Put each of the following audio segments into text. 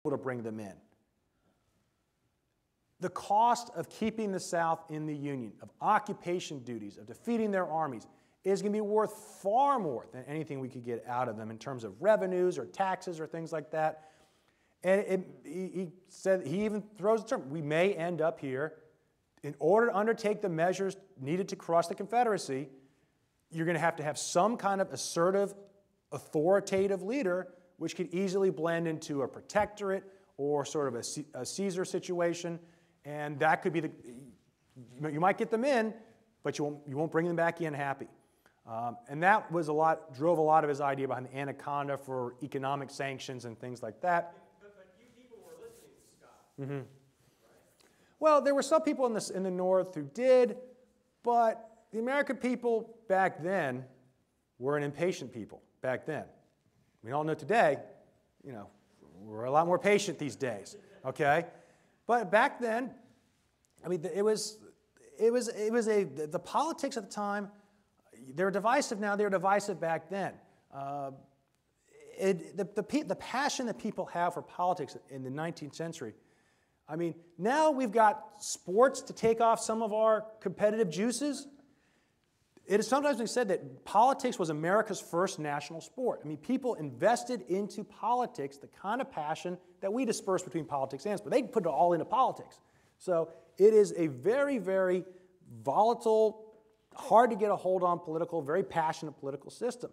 to bring them in. The cost of keeping the South in the Union, of occupation duties, of defeating their armies, is going to be worth far more than anything we could get out of them in terms of revenues or taxes or things like that. And he said, he even throws the term, we may end up here, in order to undertake the measures needed to crush the Confederacy, you're going to have some kind of assertive, authoritative leader, which could easily blend into a protectorate or sort of a Caesar situation. And that could be you might get them in, but you won't bring them back in happy. And that was drove a lot of his idea behind the Anaconda for economic sanctions and things like that. But you people were listening to Scott. Mm-hmm. Right? Well, there were some people in the North who did, but the American people back then were an impatient people back then. We all know today, we're a lot more patient these days, okay? But back then, I mean, the politics at the time, they're divisive now, they were divisive back then. The passion that people have for politics in the 19th century, I mean, now we've got sports to take off some of our competitive juices. It has sometimes been said that politics was America's first national sport. I mean, people invested into politics the kind of passion that we disperse between politics and sport. They put it all into politics. So it is a very, very volatile, hard to get a hold on very passionate political system.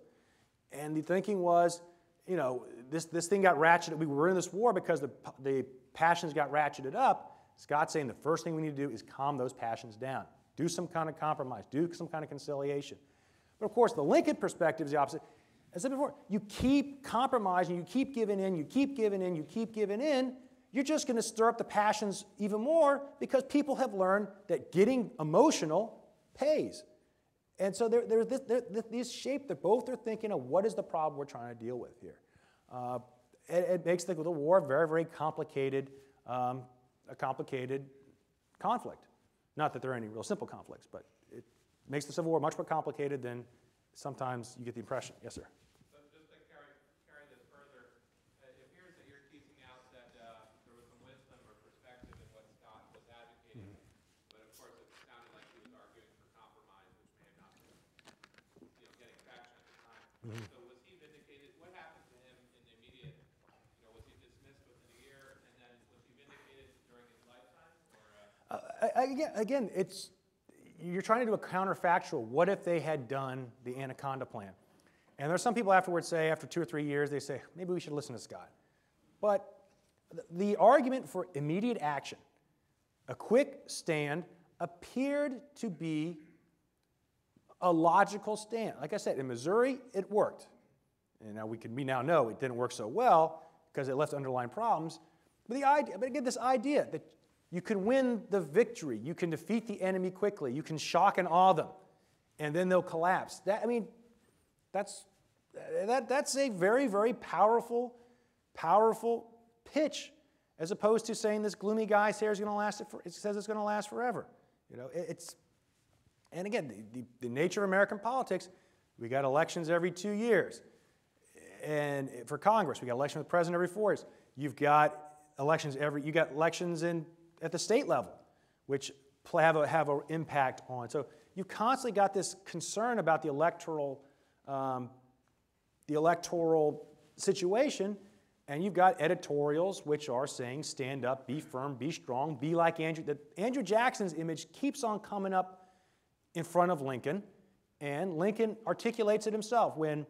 And the thinking was, this thing got ratcheted. We were in this war because the passions got ratcheted up. Scott's saying the first thing we need to do is calm those passions down. Do some kind of compromise. Do some kind of conciliation. But of course, the Lincoln perspective is the opposite. As I said before, you keep compromising, you keep giving in, you keep giving in, you keep giving in, you're just going to stir up the passions even more because people have learned that getting emotional pays. And so there's this shape that both are thinking of what is the problem we're trying to deal with here. It makes the war very, very complicated, a complicated conflict. Not that there are any real simple conflicts, but it makes the Civil War much more complicated than sometimes you get the impression. Yes, sir? So just to carry this further, it appears that you're teasing out that there was some wisdom or perspective in what Scott was advocating, but of course it sounded like he was arguing for compromise, which may have not been getting traction at the time. So was he vindicated? What happened to him in the immediate, was he dismissed within a year, and then was he vindicated during his lifetime? Again, you're trying to do a counterfactual. What if they had done the Anaconda plan? And there's some people afterwards say, after 2 or 3 years, they say, maybe we should listen to Scott. But the argument for immediate action, a quick stand, appeared to be a logical stand. Like I said, in Missouri, it worked. And now we now know it didn't work so well because it left underlying problems. But again, this idea that you can win the victory, you can defeat the enemy quickly, you can shock and awe them, and then they'll collapse. That's a very, very powerful pitch, as opposed to saying this gloomy guy's hair is going to last. It says it's going to last forever. And again, the nature of American politics, we got elections every 2 years, and for Congress, we got elections with the president every 4 years. You've got elections at the state level, which have an impact on. So you've constantly got this concern about the electoral situation, and you've got editorials which are saying, stand up, be firm, be strong, be like Andrew. Andrew Jackson's image keeps on coming up in front of Lincoln, and Lincoln articulates it himself. When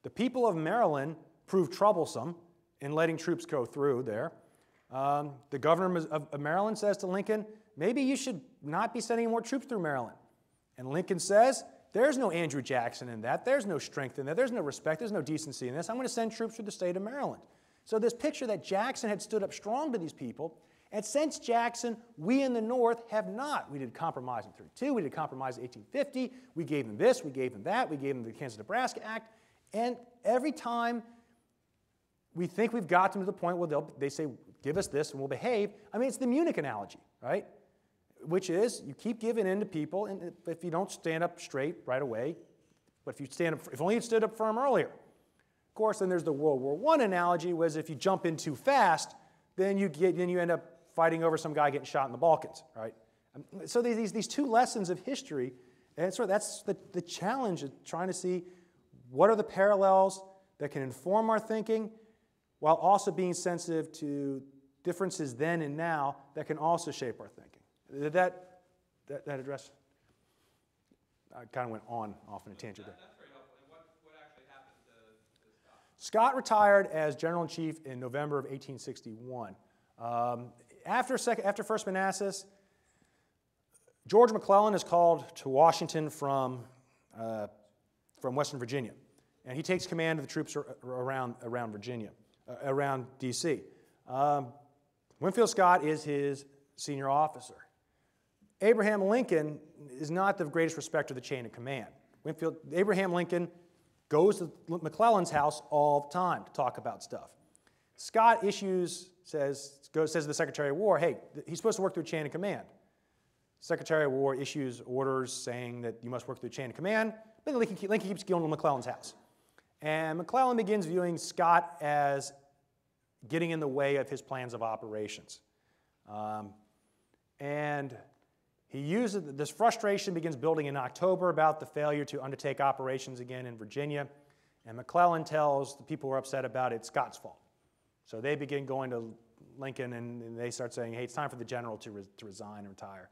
the people of Maryland proved troublesome in letting troops go through there, the governor of Maryland says to Lincoln, maybe you should not be sending more troops through Maryland. And Lincoln says, there's no Andrew Jackson in that. There's no strength in that. There's no respect. There's no decency in this. I'm going to send troops through the state of Maryland. So this picture that Jackson had stood up strong to these people, and since Jackson, we in the North have not. We did compromise in 1932. We did compromise in 1850. We gave them this. We gave them that. We gave them the Kansas-Nebraska Act. And every time we think we've got them to the point where they say, give us this and we'll behave. I mean, it's the Munich analogy, right? Which is, you keep giving in to people, and if you don't stand up straight right away, but if only you stood up firm earlier. Of course, then there's the World War I analogy, was if you jump in too fast, then you end up fighting over some guy getting shot in the Balkans, right? So these two lessons of history, and sort of that's the challenge of trying to see what are the parallels that can inform our thinking while also being sensitive to differences then and now that can also shape our thinking. Did that address? I kind of went off on a tangent there. That's very helpful. And what actually happened to Scott? Scott retired as General-in-Chief in November of 1861. After First Manassas, George McClellan is called to Washington from Western Virginia, and he takes command of the troops around Virginia, around D.C. Winfield Scott is his senior officer. Abraham Lincoln is not the greatest respecter of the chain of command. Abraham Lincoln goes to McClellan's house all the time to talk about stuff. Scott says to the Secretary of War, hey, he's supposed to work through a chain of command. Secretary of War issues orders saying that you must work through a chain of command, but Lincoln keeps going to McClellan's house. And McClellan begins viewing Scott as getting in the way of his plans of operations. And he uses this frustration begins building in October about the failure to undertake operations again in Virginia. And McClellan tells the people who are upset about it, Scott's fault. So they begin going to Lincoln and they start saying, hey, it's time for the general to resign and retire.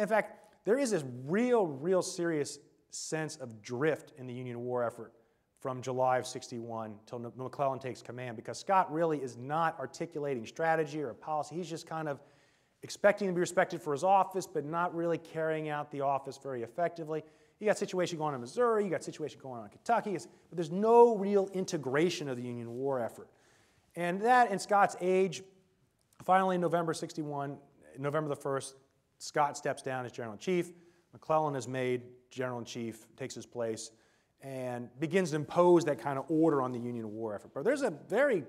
In fact, there is this real serious sense of drift in the Union war effort from July of 61 till McClellan takes command, because Scott really is not articulating strategy or a policy. He's just kind of expecting to be respected for his office, but not really carrying out the office very effectively. You got a situation going on in Missouri, you got a situation going on in Kentucky, but there's no real integration of the Union war effort. And that, in Scott's age, finally November 61, November the 1st, Scott steps down as General-in-Chief. McClellan is made General-in-Chief, takes his place, and begins to impose that kind of order on the Union war effort. But there's a very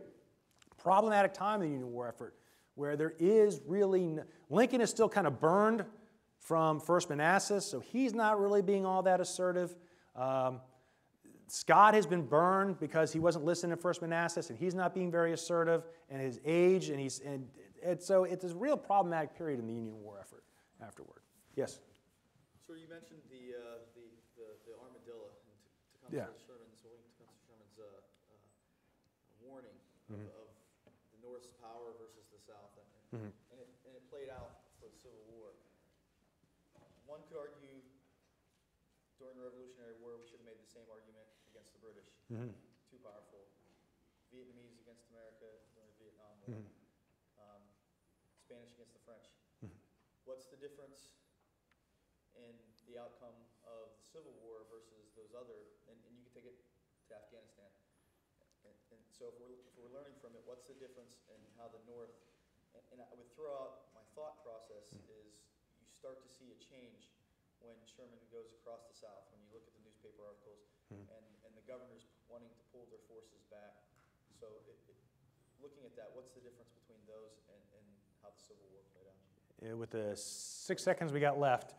problematic time in the Union war effort where there is really, Lincoln is still kind of burned from First Manassas, so he's not really being all that assertive. Scott has been burned because he wasn't listening to First Manassas, and he's not being very assertive, and his age, and so it's a real problematic period in the Union war effort afterward. Yes? So you mentioned the armadillo, and Yeah. Sherman's warning Mm-hmm. of the North's power versus the South, Mm-hmm. and it played out for the Civil War. One could argue during the Revolutionary War we should have made the same argument against the British. Mm-hmm. Too powerful. Vietnamese against America during the Vietnam War. Mm-hmm. Spanish against the French. Mm-hmm. What's the difference in the outcome of the Civil War versus those other, and you can take it to Afghanistan. And so if we're learning from it, what's the difference in how the North, and I would throw out my thought process is you start to see a change when Sherman goes across the South, when you look at the newspaper articles, and the governor's wanting to pull their forces back. So looking at that, what's the difference between those and how the Civil War played out? With the 6 seconds we got left.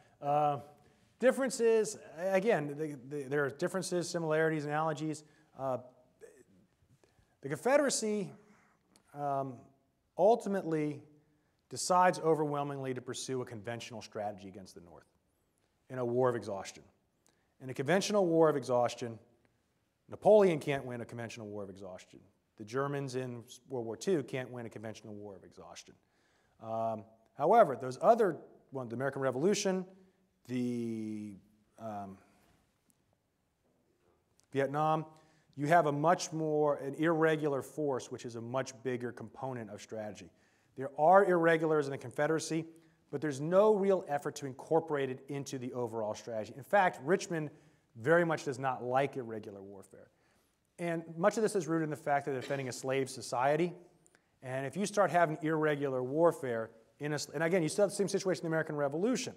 Differences, again, there are differences, similarities, analogies. The Confederacy ultimately decides overwhelmingly to pursue a conventional strategy against the North in a war of exhaustion. In a conventional war of exhaustion, Napoleon can't win a conventional war of exhaustion. The Germans in World War II can't win a conventional war of exhaustion. However, those other ones, the American Revolution, the Vietnam, you have an irregular force, which is a much bigger component of strategy. There are irregulars in the Confederacy, but there's no real effort to incorporate it into the overall strategy. In fact, Richmond very much does not like irregular warfare. And much of this is rooted in the fact that they're defending a slave society. And if you start having irregular warfare, and again, you still have the same situation in the American Revolution.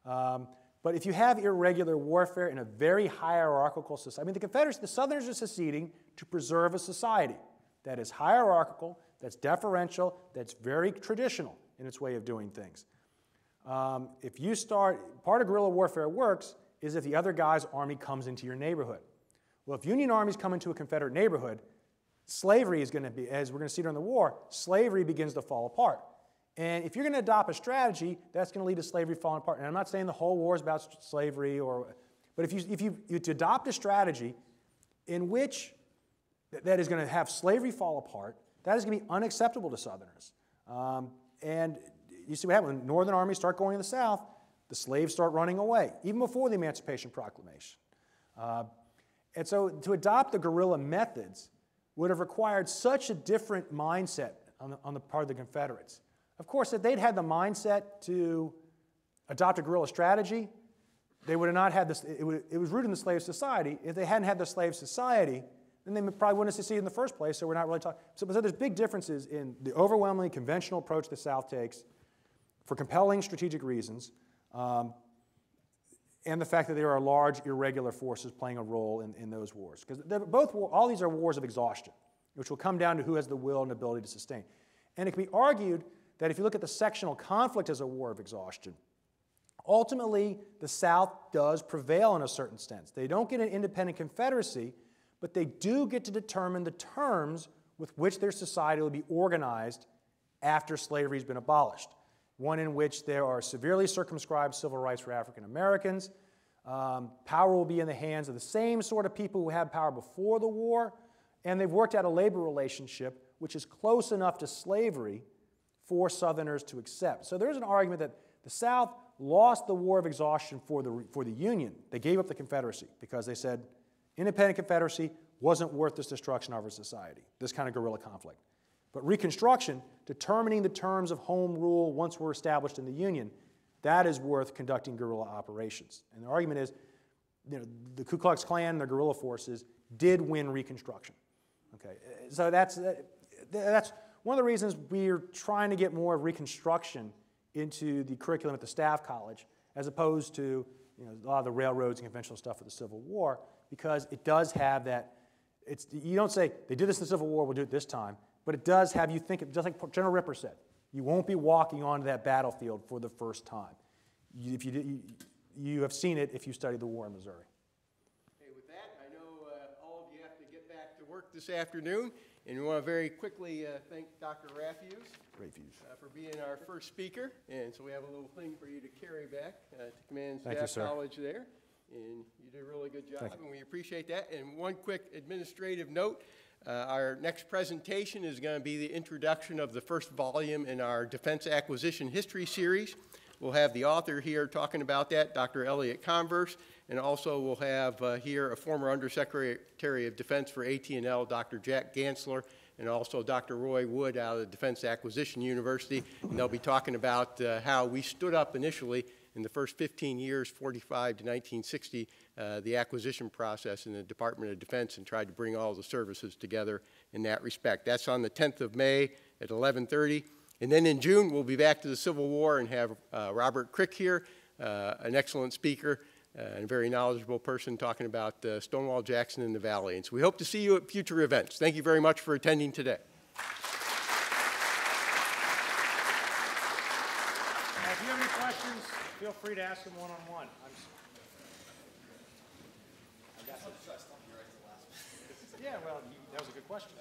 But if you have irregular warfare in a very hierarchical society, I mean, the Southerners are seceding to preserve a society that is hierarchical, that's deferential, that's very traditional in its way of doing things. Part of guerrilla warfare works is if the other guy's army comes into your neighborhood. Well, if Union armies come into a Confederate neighborhood, slavery is going to be, as we're going to see during the war, slavery begins to fall apart. And if you're going to adopt a strategy, that's going to lead to slavery falling apart. And I'm not saying the whole war is about slavery, but if you adopt a strategy in which that is going to have slavery fall apart, that is going to be unacceptable to Southerners. And you see what happens when Northern armies start going to the South, the slaves start running away, even before the Emancipation Proclamation. And so to adopt the guerrilla methods would have required such a different mindset on the part of the Confederates. Of course, if they'd had the mindset to adopt a guerrilla strategy, they would have not had this. It was rooted in the slave society. If they hadn't had the slave society, then they probably wouldn't have succeeded in the first place, so we're not really talking. So there's big differences in the overwhelmingly conventional approach the South takes for compelling strategic reasons, and the fact that there are large irregular forces playing a role in those wars. Because all these are wars of exhaustion, which will come down to who has the will and ability to sustain. And it can be argued that if you look at the sectional conflict as a war of exhaustion, ultimately the South does prevail in a certain sense. They don't get an independent confederacy, but they do get to determine the terms with which their society will be organized after slavery has been abolished. One in which there are severely circumscribed civil rights for African Americans. Power will be in the hands of the same sort of people who had power before the war, and they've worked out a labor relationship which is close enough to slavery for Southerners to accept. So there's an argument that the South lost the war of exhaustion for the Union. They gave up the Confederacy because they said independent Confederacy wasn't worth this destruction of our society, this kind of guerrilla conflict. But Reconstruction, determining the terms of home rule once we're established in the Union, that is worth conducting guerrilla operations. And the argument is, the Ku Klux Klan and their guerrilla forces did win Reconstruction. Okay, so that's one of the reasons we're trying to get more of Reconstruction into the curriculum at the Staff College, as opposed to a lot of the railroads and conventional stuff of the Civil War, because it does have that. You don't say they did this in the Civil War, we'll do it this time. But it does have you think, just like General Ripper said, you won't be walking onto that battlefield for the first time. You have seen it if you studied the war in Missouri. Okay, with that, I know all of you have to get back to work this afternoon, and we want to very quickly thank Dr. Rafuse for being our first speaker. And so we have a little thing for you to carry back to Command Staff College there. And you did a really good job, and we appreciate that. And one quick administrative note. Our next presentation is going to be the introduction of the first volume in our Defense Acquisition History series. We'll have the author here talking about that, Dr. Elliot Converse, and also we'll have here a former Undersecretary of Defense for AT&L, Dr. Jack Gansler, and also Dr. Roy Wood out of the Defense Acquisition University. And they'll be talking about how we stood up initially in the first 15 years, 45 to 1960, the acquisition process in the Department of Defense, and tried to bring all the services together in that respect. That's on the 10th of May at 11:30. And then in June, we'll be back to the Civil War and have Robert Crick here, an excellent speaker and a very knowledgeable person talking about Stonewall Jackson in the Valley. And so we hope to see you at future events. Thank you very much for attending today. If you have any questions, feel free to ask them one-on-one. Yeah, well, that was a good question.